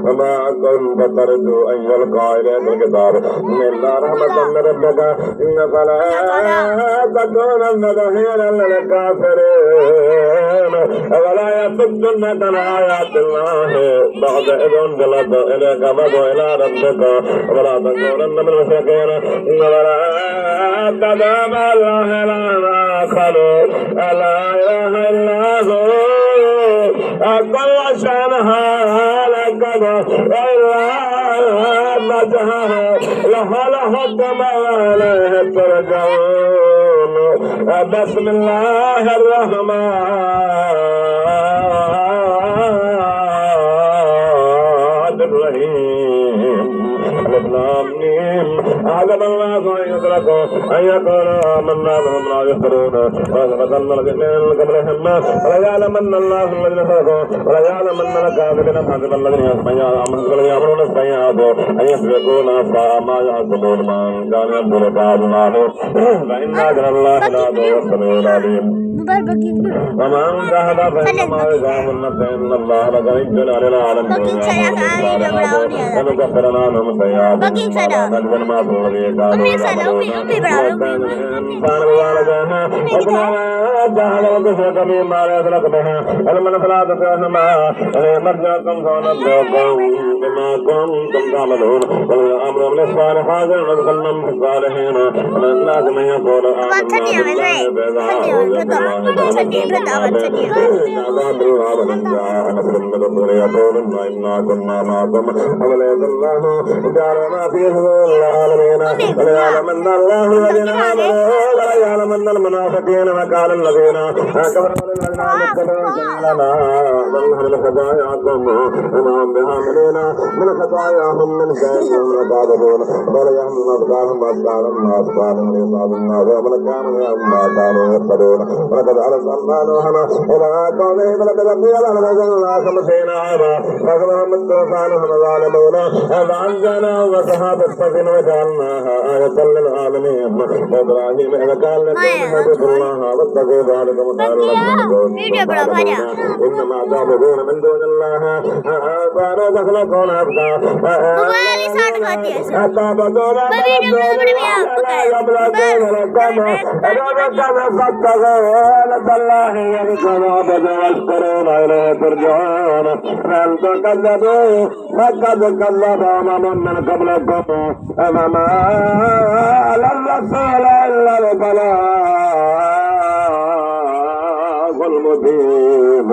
وما كنت ترجو أن يلقى إليك الكتاب إلا رحمة من ربك إن فلا تكونن ظهيرا للكافرين ولا يصدنك عن آيات الله بعد إذ أنزلت إليك فادع إلى ربك ولا تكونن من المشركين ولا تدع مع الله إلها آخر لا إله إلا هو كل شأنها لك إلا نجها له الحكم وإليه ترجعون بسم الله الرحمن الرحيم أعلم الله أن يدركوا أن يقول آمنا وهم لا يفترون ويتقتلن الذين من قبلهم وليعلمن الله الذين صدقوا وليعلمن الكاذبين حسب الذين يعملون السيئات أن يسبقون ساء ما يحكمون من كان يرجو لقاء الله فإن أجر الله لهو السميع العليم ومن جاهد فإنما يجاهد نفسه إن الله لغني عن العالمين ونكفر عنهم سيئاتهم ونجزي ما الذي كانوا يعملون الإنسان بوالديه جاهد وكفر بما ليس لك به علما فلا تطعهما مرجعكم فنبئكم بما كنتم تعملون والأمر للصالحات ونذكرهم في الصالحين ومن الناس من يقول آمنا بالله إنا كنا معكم وليس الله جعلنا في صدور العالمين وليعلمن الله الذين آمنوا وليعلمن المنافقين وقال الذين كفروا للذين آمنوا لنا ظلهم لخطاياكم وما هم بحاملين من خطاياهم من شيء وكاذبون وليحملن أثقالهم وأثقالهم وأثقالهم ليصاب الناس ومن كانوا ما كانوا يفترون ولقد أرسلنا نوحا إلى قومه فلبث فيهم ألف سنة 50 عاما فأخذهم الطوفان وهم ظالمون فأنجيناه وصحاب السفينة وجعلناها آية للعالمين وإبراهيم إذ قال لقومه اعبدوا الله واتقوا ذلكم خير لكم إنما تعبدون من دون الله كانوا تخلقون أبدا أتعبدون من دون الله لا يملكون لكم رزقا فاتقوا الله يرزقكم أبدا واشكرون إليه ترجعون هل تكذبوا فقد كذب أمم من قبلكم أمما على الرسول إلا البلاغ المبين